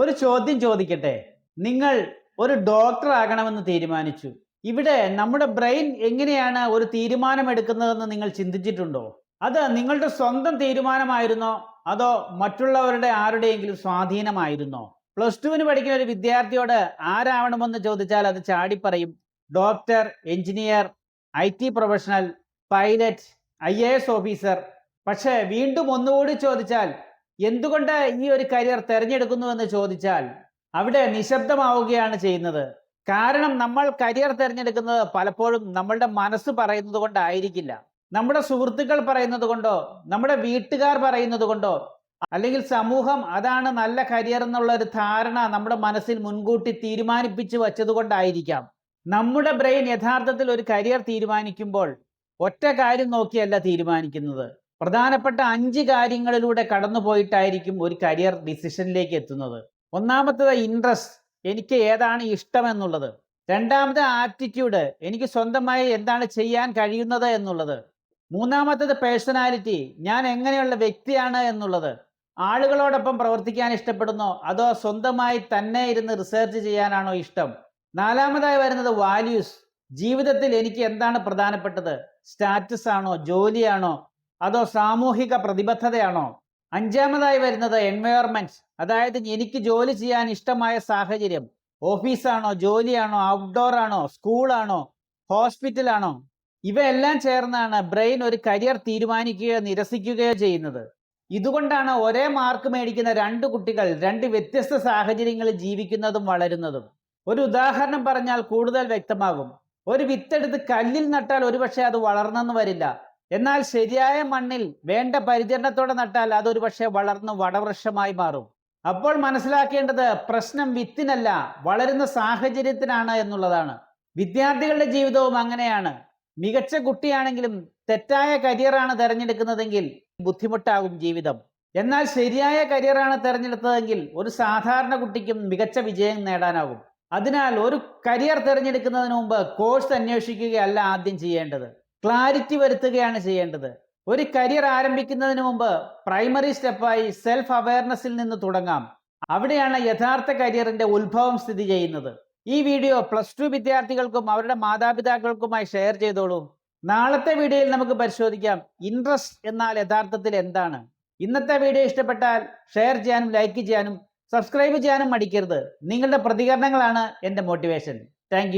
ഒരു ചോദ്യം ചോദിക്കട്ടെ. നിങ്ങൾ ഒരു ഡോക്ടർ ആകണമെന്ന് തീരുമാനിച്ചു. ഇവിടെ നമ്മുടെ ബ്രെയിൻ എങ്ങനെയാണ് ഒരു തീരുമാനമെടുക്കുന്നതെന്ന് നിങ്ങൾ ചിന്തിച്ചിട്ടുണ്ടോ? അത് നിങ്ങളുടെ സ്വന്തം തീരുമാനമായിരുന്നോ? അതോ മറ്റുള്ളവരുടെ ആരുടെയെങ്കിലും സ്വാധീനമായിരുന്നോ? പ്ലസ് ടുവിന് പഠിക്കുന്ന ഒരു വിദ്യാർത്ഥിയോട് ആരാവണമെന്ന് ചോദിച്ചാൽ അത് ചാടിപ്പറയും doctor, engineer, IT professional, pilot, IAS officer. പക്ഷേ വീണ്ടും ഒന്നുകൂടി ചോദിച്ചാൽ എന്തുകൊണ്ട് ഈ ഒരു കരിയർ തിരഞ്ഞെടുക്കുന്നുവെന്ന് ചോദിച്ചാൽ അവിടെ നിശബ്ദമാവുകയാണ് ചെയ്യുന്നത്. കാരണം നമ്മൾ കരിയർ തിരഞ്ഞെടുക്കുന്നത് പലപ്പോഴും നമ്മളുടെ മനസ്സ് പറയുന്നത് കൊണ്ടായിരിക്കില്ല. നമ്മുടെ സുഹൃത്തുക്കൾ പറയുന്നത് കൊണ്ടോ, നമ്മുടെ വീട്ടുകാർ പറയുന്നത് കൊണ്ടോ, അല്ലെങ്കിൽ സമൂഹം അതാണ് നല്ല കരിയർ എന്നുള്ള ഒരു ധാരണ നമ്മുടെ മനസ്സിൽ മുൻകൂട്ടി തീരുമാനിപ്പിച്ചു വച്ചത് കൊണ്ടായിരിക്കാം. നമ്മുടെ ബ്രെയിൻ യഥാർത്ഥത്തിൽ ഒരു കരിയർ തീരുമാനിക്കുമ്പോൾ ഒറ്റ കാര്യം നോക്കിയല്ല തീരുമാനിക്കുന്നത്. പ്രധാനപ്പെട്ട 5 കാര്യങ്ങളിലൂടെ കടന്നുപോയിട്ടായിരിക്കും ഒരു കരിയർ ഡിസിഷനിലേക്ക് എത്തുന്നത്. ഒന്നാമത്തേത് ഇൻട്രസ്റ്റ്, എനിക്ക് ഏതാണ് ഇഷ്ടം എന്നുള്ളത്. രണ്ടാമത് ആപ്റ്റിറ്റ്യൂഡ്, എനിക്ക് സ്വന്തമായി എന്താണ് ചെയ്യാൻ കഴിയുന്നത് എന്നുള്ളത്. മൂന്നാമത്തേത് പേഴ്സണാലിറ്റി, ഞാൻ എങ്ങനെയുള്ള വ്യക്തിയാണ് എന്നുള്ളത്. ആളുകളോടൊപ്പം പ്രവർത്തിക്കാൻ ഇഷ്ടപ്പെടുന്നോ അതോ സ്വന്തമായി തന്നെ ഇരുന്ന് റിസർച്ച് ചെയ്യാനാണോ ഇഷ്ടം? നാലാമതായി വരുന്നത് വാല്യൂസ്, ജീവിതത്തിൽ എനിക്ക് എന്താണ് പ്രധാനപ്പെട്ടത്? സ്റ്റാറ്റസ് ആണോ, ജോലിയാണോ, അതോ സാമൂഹിക പ്രതിബദ്ധതയാണോ? അഞ്ചാമതായി വരുന്നത് എൻവയോൺമെന്റ്, അതായത് എനിക്ക് ജോലി ചെയ്യാൻ ഇഷ്ടമായ സാഹചര്യം. ഓഫീസാണോ, ജോലിയാണോ, ഔട്ട്ഡോർ ആണോ, സ്കൂളാണോ, ഹോസ്പിറ്റലാണോ? ഇവയെല്ലാം ചേർന്നാണ് ബ്രെയിൻ ഒരു കരിയർ തീരുമാനിക്കുകയോ നിരസിക്കുകയോ ചെയ്യുന്നത്. ഇതുകൊണ്ടാണ് ഒരേ മാർക്ക് മേടിക്കുന്ന 2 കുട്ടികൾ 2 വ്യത്യസ്ത സാഹചര്യങ്ങളിൽ ജീവിക്കുന്നതും വളരുന്നതും. ഒരു ഉദാഹരണം പറഞ്ഞാൽ കൂടുതൽ വ്യക്തമാകും. ഒരു വിത്തെടുത്ത് കല്ലിൽ നട്ടാൽ ഒരുപക്ഷെ അത് വളർന്നെന്ന് വരില്ല. എന്നാൽ ശരിയായ മണ്ണിൽ വേണ്ട പരിചരണത്തോടെ നട്ടാൽ അതൊരു പക്ഷേ വളർന്ന് വടവൃക്ഷമായി മാറും. അപ്പോൾ മനസ്സിലാക്കേണ്ടത് പ്രശ്നം വിത്തിനല്ല, വളരുന്ന സാഹചര്യത്തിനാണ് എന്നുള്ളതാണ്. വിദ്യാർത്ഥികളുടെ ജീവിതവും അങ്ങനെയാണ്. മികച്ച കുട്ടിയാണെങ്കിലും തെറ്റായ കരിയറാണ് തിരഞ്ഞെടുക്കുന്നതെങ്കിൽ ബുദ്ധിമുട്ടാകും ജീവിതം. എന്നാൽ ശരിയായ കരിയറാണ് തിരഞ്ഞെടുത്തതെങ്കിൽ ഒരു സാധാരണ കുട്ടിക്കും മികച്ച വിജയം നേടാനാകും. അതിനാൽ ഒരു കരിയർ തിരഞ്ഞെടുക്കുന്നതിന് മുമ്പ് കോഴ്സ് അന്വേഷിക്കുകയല്ല ആദ്യം ചെയ്യേണ്ടത്, ക്ലാരിറ്റി വരുത്തുകയാണ് ചെയ്യേണ്ടത്. ഒരു കരിയർ ആരംഭിക്കുന്നതിന് മുമ്പ് പ്രൈമറി സ്റ്റെപ്പായി സെൽഫ് അവയർനെസ്സിൽ നിന്ന് തുടങ്ങാം. അവിടെയാണ് യഥാർത്ഥ കരിയറിന്റെ ഉത്ഭവം സ്ഥിതി ചെയ്യുന്നത്. ഈ വീഡിയോ പ്ലസ് 2 വിദ്യാർത്ഥികൾക്കും അവരുടെ മാതാപിതാക്കൾക്കുമായി ഷെയർ ചെയ്തോളൂ. നാളത്തെ വീഡിയോയിൽ നമുക്ക് പരിശോധിക്കാം ഇൻട്രസ്റ്റ് എന്നാൽ യഥാർത്ഥത്തിൽ എന്താണ്. ഇന്നത്തെ വീഡിയോ ഇഷ്ടപ്പെട്ടാൽ ഷെയർ ചെയ്യാനും ലൈക്ക് ചെയ്യാനും സബ്സ്ക്രൈബ് ചെയ്യാനും മടിക്കരുത്. നിങ്ങളുടെ പ്രതികരണങ്ങളാണ് എൻ്റെ മോട്ടിവേഷൻ. താങ്ക്